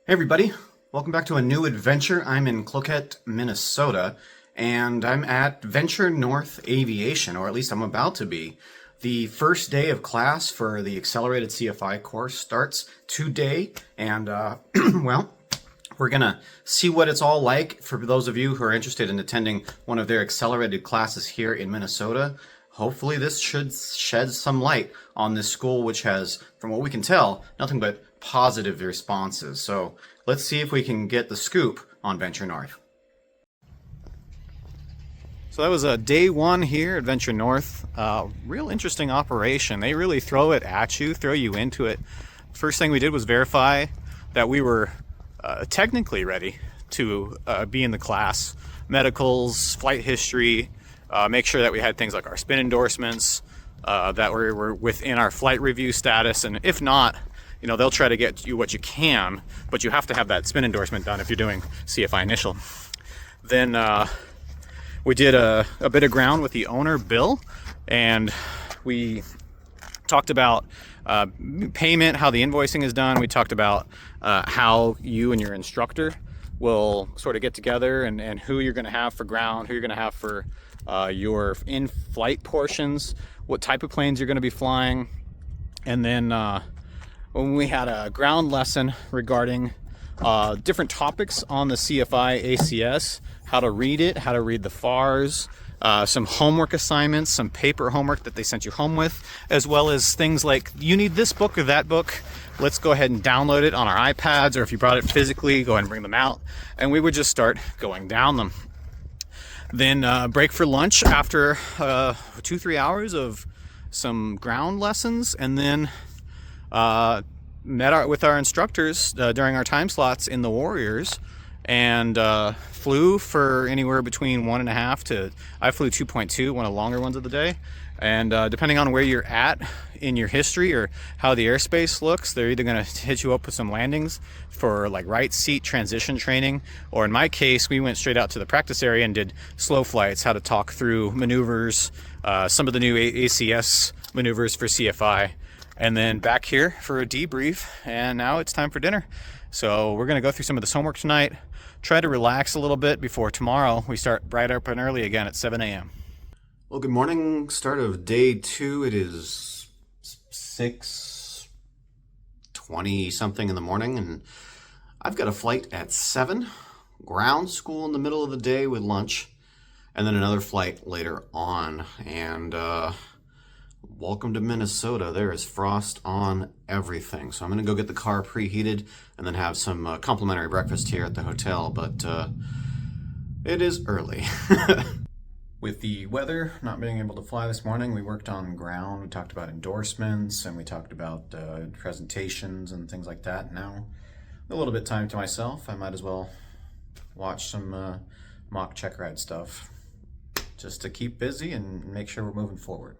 Hey everybody, welcome back to a new adventure. I'm in Cloquet, Minnesota, and I'm at Venture North Aviation, or at least I'm about to be. The first day of class for the accelerated CFI course starts today, and well, we're gonna see what it's all like for those of you who are interested in attending one of their accelerated classes here in Minnesota. Hopefully this should shed some light on this school, which has, from what we can tell, nothing but positive responses. So let's see if we can get the scoop on Venture North. So that was day one here at Venture North. Real interesting operation. They really throw it at you, throw you into it. First thing we did was verify that we were technically ready to be in the class. Medicals, flight history, make sure that we had things like our spin endorsements, that were within our flight review status, and if not, you know, they'll try to get you what you can, but you have to have that spin endorsement done if you're doing CFI initial. Then we did a bit of ground with the owner, Bill, and we talked about payment, how the invoicing is done. We talked about how you and your instructor will sort of get together and who you're going to have for ground, who you're going to have for your in-flight portions, what type of planes you're going to be flying. And then when we had a ground lesson regarding different topics on the CFI ACS, how to read it, how to read the FARs, some homework assignments, some paper homework that they sent you home with, as well as things like, you need this book or that book, let's go ahead and download it on our iPads, or if you brought it physically, go ahead and bring them out, and we would just start going down them. Then break for lunch after 2-3 hours of some ground lessons, and then met with our instructors during our time slots in the Warriors, and flew for anywhere between 1.5 to, I flew 2.2, one of the longer ones of the day. And depending on where you're at in your history or how the airspace looks, they're either going to hit you up with some landings for like right seat transition training, or in my case, we went straight out to the practice area and did slow flights, how to talk through maneuvers, some of the new ACS maneuvers for CFI, and then back here for a debrief. And now it's time for dinner. So we're going to go through some of this homework tonight, try to relax a little bit before tomorrow we start bright up and early again at 7 a.m. Well, good morning. Start of day 2. It is 6:20 something in the morning, and I've got a flight at 7, ground school in the middle of the day with lunch, and then another flight later on. And welcome to Minnesota. There is frost on everything. So I'm going to go get the car preheated and then have some complimentary breakfast here at the hotel, but it is early. With the weather not being able to fly this morning, we worked on ground. We talked about endorsements, and we talked about presentations and things like that. Now, a little bit time to myself. I might as well watch some mock check ride stuff just to keep busy and make sure we're moving forward.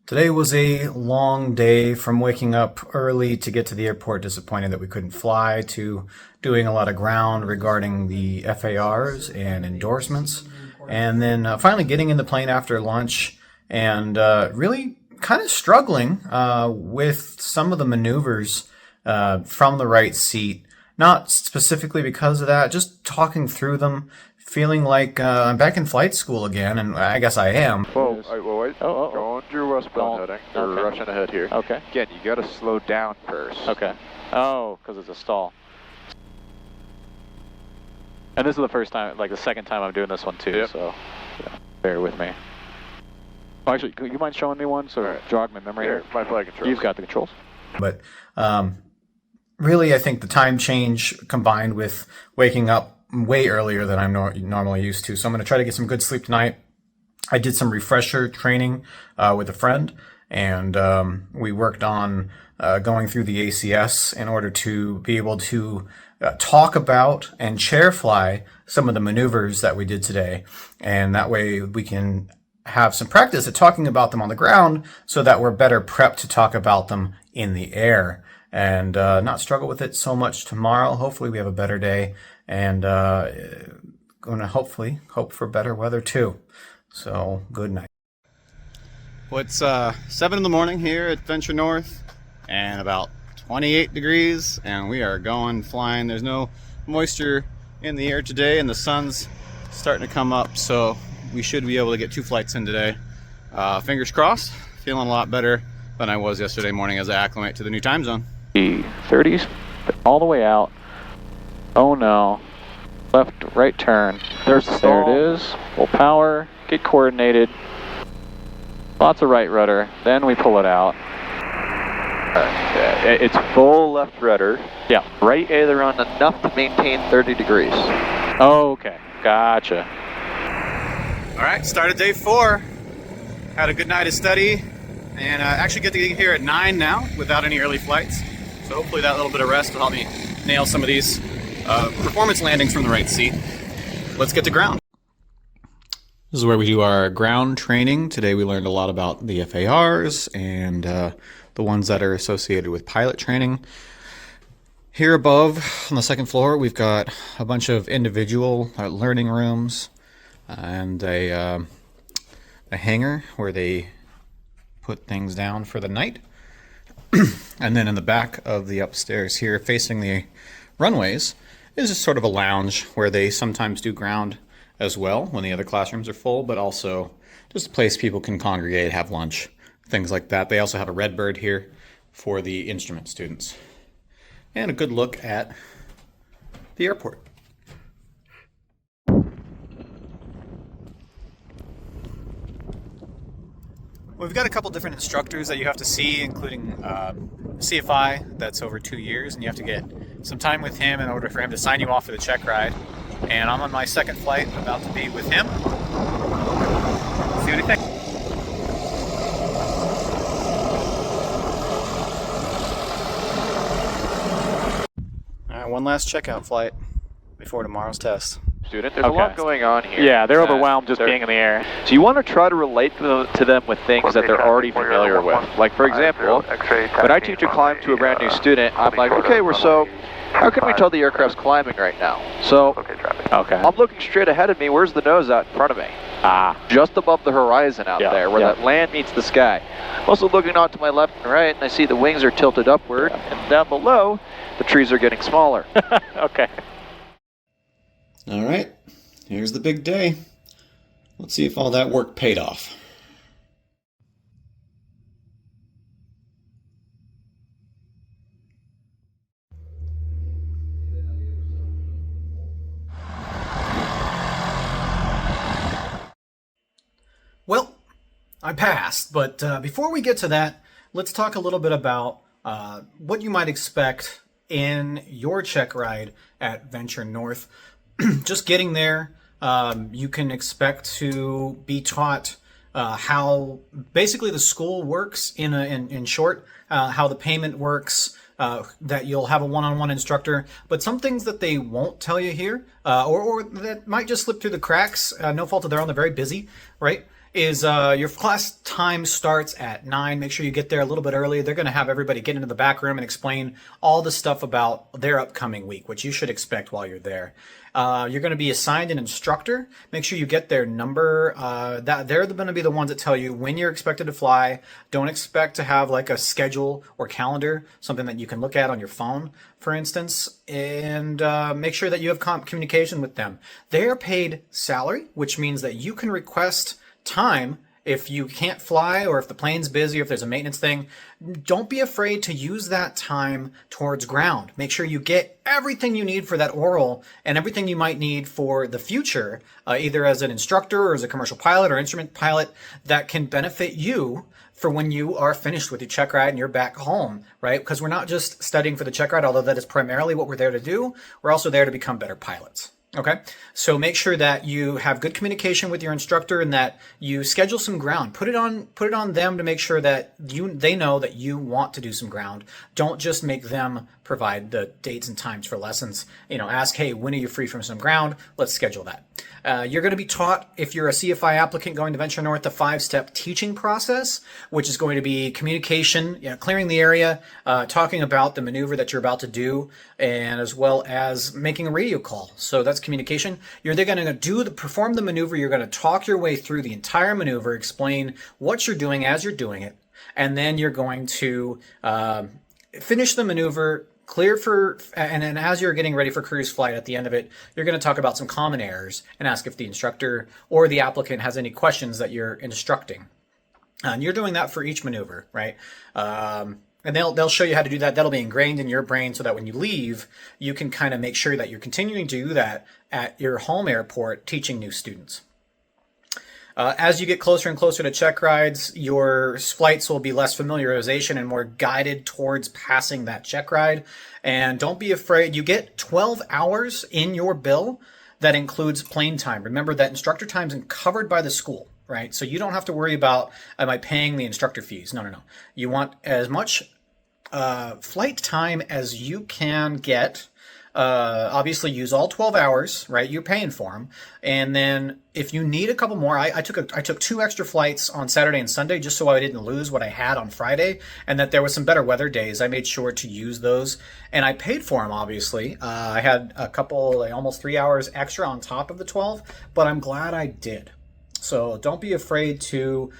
Today was a long day, from waking up early to get to the airport disappointed that we couldn't fly, to doing a lot of ground regarding the FARs and endorsements, and then finally getting in the plane after lunch and really kind of struggling with some of the maneuvers from the right seat. Not specifically because of that, just talking through them, feeling like I'm back in flight school again, and I guess I am. Whoa, wait. Going through westbound heading. They're rushing ahead here. Okay. Again, you got to slow down first. Okay. Oh, because it's a stall. And this is the first time, like the second time I'm doing this one too, Yep. so yeah, bear with me. Oh, actually, could you mind showing me one so Right. jog my memory Here, here? my flight controls. You've got the controls. But really, I think the time change combined with waking up way earlier than I'm normally used to. So I'm going to try to get some good sleep tonight. I did some refresher training with a friend, and we worked on going through the ACS in order to be able to talk about and chair fly some of the maneuvers that we did today. And that way we can have some practice at talking about them on the ground so that we're better prepped to talk about them in the air and not struggle with it so much tomorrow. Hopefully we have a better day, and going to hopefully hope for better weather too. So good night. Well, it's 7 in the morning here at Venture North, and about 28 degrees, and we are going flying. There's no moisture in the air today, and the sun's starting to come up, so we should be able to get 2 flights in today. Fingers crossed. Feeling a lot better than I was yesterday morning as I acclimate to the new time zone. 30s, all the way out. Oh no. Left, right turn. There's the stall. There it is. Full power, get coordinated. Lots of right rudder, then we pull it out. It's full left rudder. Yeah. Right aileron enough to maintain 30 degrees. Okay, gotcha. All right, started day 4. Had a good night of study, and actually get to get here at 9 now without any early flights. So hopefully that little bit of rest will help me nail some of these performance landings from the right seat. Let's get to ground. This is where we do our ground training. Today we learned a lot about the FARs and the ones that are associated with pilot training. Here above on the second floor, we've got a bunch of individual learning rooms and a hangar where they put things down for the night. And then in the back of the upstairs here, facing the runways, is just sort of a lounge where they sometimes do ground as well when the other classrooms are full, but also just a place people can congregate, have lunch, things like that. They also have a Redbird here for the instrument students. And a good look at the airport. We've got a couple different instructors that you have to see, including CFI, that's over 2 years, and you have to get some time with him in order for him to sign you off for the check ride. And I'm on my second flight, about to be with him. See what he thinks. All right, one last checkout flight before tomorrow's test. Student, there's a lot going on here. Yeah, they're overwhelmed just being in the air. So you want to try to relate to them with things that they're already familiar with. Like, for example, when I teach a climb to a brand new student, I'm like, okay, how can we tell the aircraft's climbing right now? So, Okay. I'm looking straight ahead of me. Where's the nose out in front of me? Just above the horizon out there, where that land meets the sky. I'm also looking out to my left and right, and I see the wings are tilted upward, and down below, the trees are getting smaller. Okay. All right, here's the big day. Let's see if all that work paid off. Well, I passed, but before we get to that, let's talk a little bit about what you might expect in your check ride at Venture North. Just getting there, you can expect to be taught how basically the school works in short, how the payment works, that you'll have a one-on-one instructor, but some things that they won't tell you here, or that might just slip through the cracks, no fault of their own, they're very busy, right? Is your class time starts at 9. Make sure you get there a little bit early. They're going to have everybody get into the back room and explain all the stuff about their upcoming week, which you should expect while you're there. You're going to be assigned an instructor. Make sure you get their number. That they're going to be the ones that tell you when you're expected to fly. Don't expect to have like a schedule or calendar, something that you can look at on your phone, for instance, and make sure that you have communication with them. They are paid salary, which means that you can request time if you can't fly or if the plane's busy or if there's a maintenance thing. Don't be afraid to use that time towards ground. Make sure you get everything you need for that oral and everything you might need for the future, either as an instructor or as a commercial pilot or instrument pilot, that can benefit you for when you are finished with your check ride and you're back home, right? Because we're not just studying for the check ride, although that is primarily what we're there to do. We're also there to become better pilots. Okay, so make sure that you have good communication with your instructor and that you schedule some ground. Put it on them to make sure that they know that you want to do some ground. Don't just make them provide the dates and times for lessons. Ask, hey, when are you free from some ground? Let's schedule that. You're going to be taught, if you're a CFI applicant going to Venture North, the 5-step teaching process, which is going to be communication, clearing the area, talking about the maneuver that you're about to do, and as well as making a radio call. So that's communication. You're then going to perform the maneuver. You're going to talk your way through the entire maneuver, explain what you're doing as you're doing it, and then you're going to finish the maneuver, clear for, and then as you're getting ready for cruise flight at the end of it, you're going to talk about some common errors and ask if the instructor or the applicant has any questions that you're instructing. And you're doing that for each maneuver, right? And they'll show you how to do that. That'll be ingrained in your brain so that when you leave, you can kind of make sure that you're continuing to do that at your home airport, teaching new students. As you get closer and closer to check rides, your flights will be less familiarization and more guided towards passing that check ride. And don't be afraid. You get 12 hours in your bill that includes plane time. Remember that instructor time is covered by the school, right? So you don't have to worry about, am I paying the instructor fees? No. You want as much flight time as you can get. Obviously use all 12 hours, right? You're paying for them. And then if you need a couple more, I took 2 extra flights on Saturday and Sunday just so I didn't lose what I had on Friday, and that there was some better weather days. I made sure to use those, and I paid for them, obviously. I had a couple, almost 3 hours extra on top of the 12, but I'm glad I did. So don't be afraid to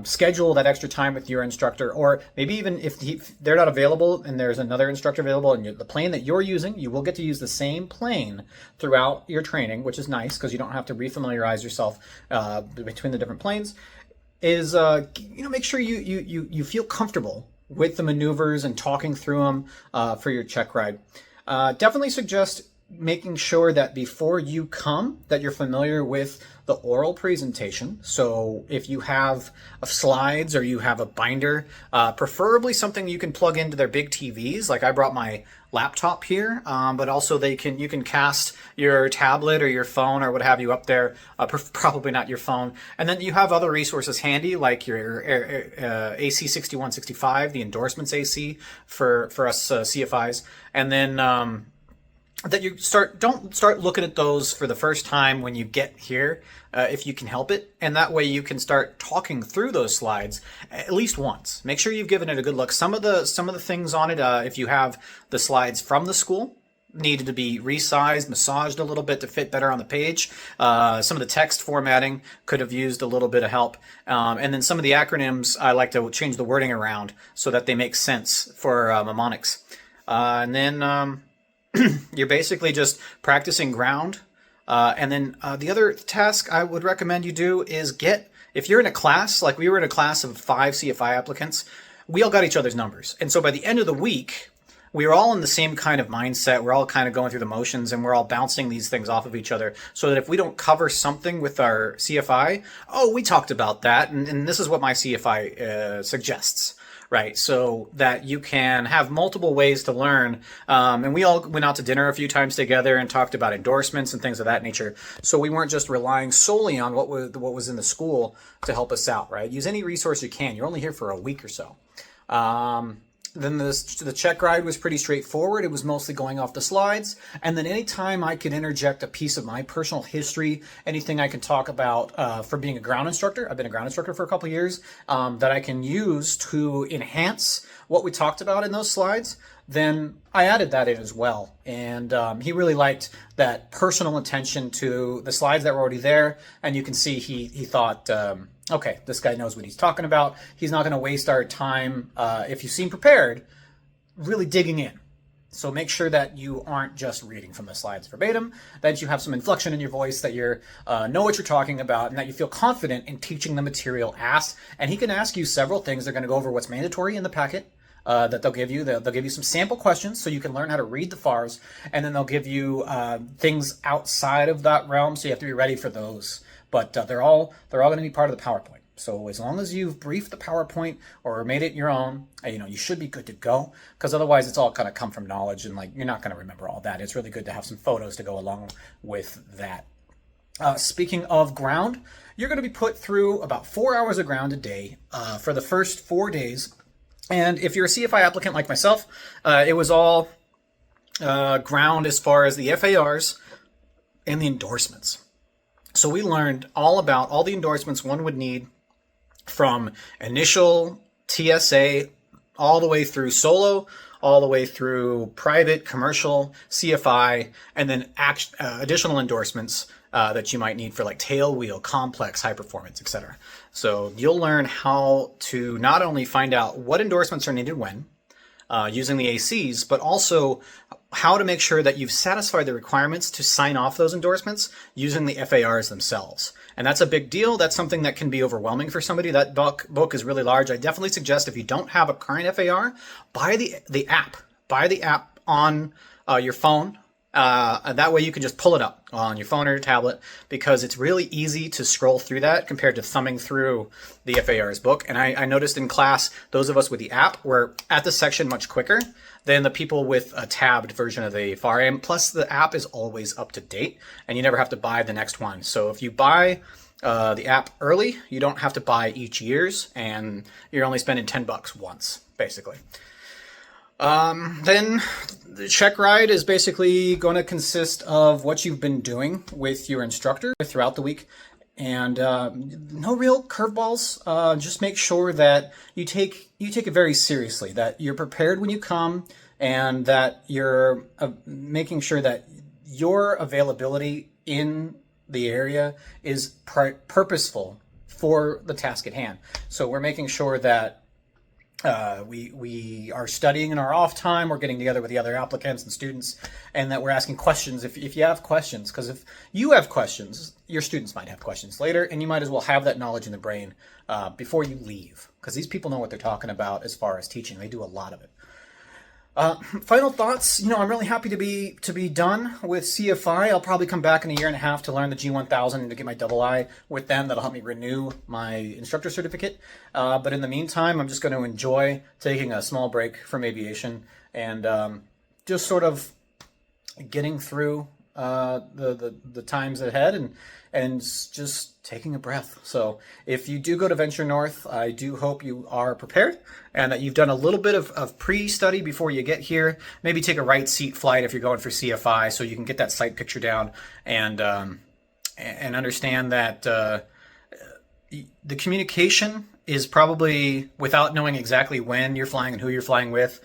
schedule that extra time with your instructor, or maybe even if they're not available and there's another instructor available and the plane that you're using, you will get to use the same plane throughout your training, which is nice because you don't have to refamiliarize yourself between the different planes. Is make sure you feel comfortable with the maneuvers and talking through them for your check ride. Definitely suggest making sure that before you come that you're familiar with the oral presentation. So if you have slides or you have a binder, preferably something you can plug into their big TVs. Like I brought my laptop here, but also you can cast your tablet or your phone or what have you up there, probably not your phone. And then you have other resources handy like your AC 6165, the endorsements AC for us CFIs. And then that you don't start looking at those for the first time when you get here, if you can help it. And that way you can start talking through those slides at least once. Make sure you've given it a good look. Some of the things on it, if you have the slides from the school, needed to be resized, massaged a little bit to fit better on the page. Some of the text formatting could have used a little bit of help. And then some of the acronyms, I like to change the wording around so that they make sense for mnemonics. And then you're basically just practicing ground. And then the other task I would recommend you do is if you're in a class, like we were in a class of 5 CFI applicants, we all got each other's numbers. And so by the end of the week, we were all in the same kind of mindset. We're all kind of going through the motions and we're all bouncing these things off of each other so that if we don't cover something with our CFI, we talked about that. And this is what my CFI suggests. Right, so that you can have multiple ways to learn. And we all went out to dinner a few times together and talked about endorsements and things of that nature. So we weren't just relying solely on what was in the school to help us out, right? Use any resource you can. You're only here for a week or so. Then the check ride was pretty straightforward. It was mostly going off the slides. And then anytime I could interject a piece of my personal history, anything I can talk about for being a ground instructor, I've been a ground instructor for a couple of years, that I can use to enhance what we talked about in those slides, then I added that in as well. And he really liked that personal attention to the slides that were already there. And you can see he thought, okay, this guy knows what he's talking about. He's not going to waste our time, if you seem prepared, really digging in. So make sure that you aren't just reading from the slides verbatim, that you have some inflection in your voice, that you know what you're talking about, and that you feel confident in teaching the material asked. And he can ask you several things. They're going to go over what's mandatory in the packet. That they'll give you. They'll give you some sample questions so you can learn how to read the FARs, and then they'll give you things outside of that realm, so you have to be ready for those. But they're all going to be part of the PowerPoint. So as long as you've briefed the PowerPoint or made it your own, you should be good to go. Because otherwise, it's all kind of come from knowledge, and you're not going to remember all that. It's really good to have some photos to go along with that. Speaking of ground, you're going to be put through about 4 hours of ground a day for the first 4 days. And if you're a CFI applicant like myself, it was all ground as far as the FARs and the endorsements. So we learned all about all the endorsements one would need from initial TSA all the way through solo, all the way through private, commercial, CFI, and then additional endorsements that you might need for like tail wheel, complex, high performance, etc. So you'll learn how to not only find out what endorsements are needed when, using the ACs, but also how to make sure that you've satisfied the requirements to sign off those endorsements using the FARs themselves. And that's a big deal. That's something that can be overwhelming for somebody. That book is really large. I definitely suggest if you don't have a current FAR, buy the app. Buy the app on your phone. That way you can just pull it up on your phone or your tablet, because it's really easy to scroll through that compared to thumbing through the FAR's book. And I noticed in class, those of us with the app were at the section much quicker than the people with a tabbed version of the FAR. And plus, the app is always up to date, and you never have to buy the next one. So if you buy the app early, you don't have to buy each year's, and you're only spending $10 once, basically. Then the check ride is basically going to consist of what you've been doing with your instructor throughout the week, and no real curveballs. Just make sure that you take it very seriously, that you're prepared when you come, and that you're making sure that your availability in the area is purposeful for the task at hand. So we're making sure that we are studying in our off time, we're getting together with the other applicants and students, and that we're asking questions if you have questions, because if you have questions, your students might have questions later, and you might as well have that knowledge in the brain before you leave, because these people know what they're talking about as far as teaching. They do a lot of it. Final thoughts. I'm really happy to be done with CFI. I'll probably come back in a year and a half to learn the G1000 and to get my II with them. That'll help me renew my instructor certificate. But in the meantime, I'm just going to enjoy taking a small break from aviation and just sort of getting through the times ahead and just taking a breath. So if you do go to Venture North, I do hope you are prepared and that you've done a little bit of pre-study before you get here. Maybe take a right seat flight if you're going for CFI, so you can get that sight picture down and understand that the communication is probably, without knowing exactly when you're flying and who you're flying with,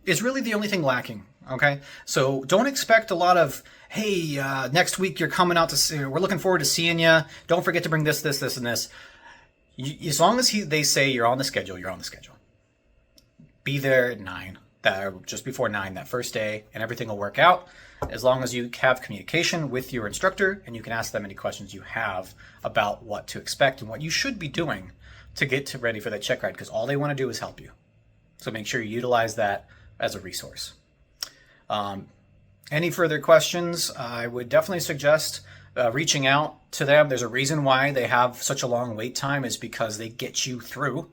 is really the only thing lacking. Okay, so don't expect a lot of, hey, next week you're coming out to see, we're looking forward to seeing you. Don't forget to bring this, and this. As long as they say you're on the schedule, you're on the schedule. Be there at 9, just before 9 that first day, and everything will work out. As long as you have communication with your instructor and you can ask them any questions you have about what to expect and what you should be doing to get ready for that check ride, because all they want to do is help you. So make sure you utilize that as a resource. Any further questions, I would definitely suggest reaching out to them. There's a reason why they have such a long wait time, is because they get you through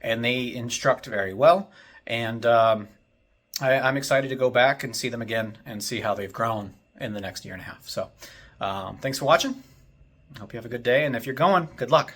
and they instruct very well. And I'm excited to go back and see them again and see how they've grown in the next year and a half. So thanks for watching. I hope you have a good day. And if you're going, good luck.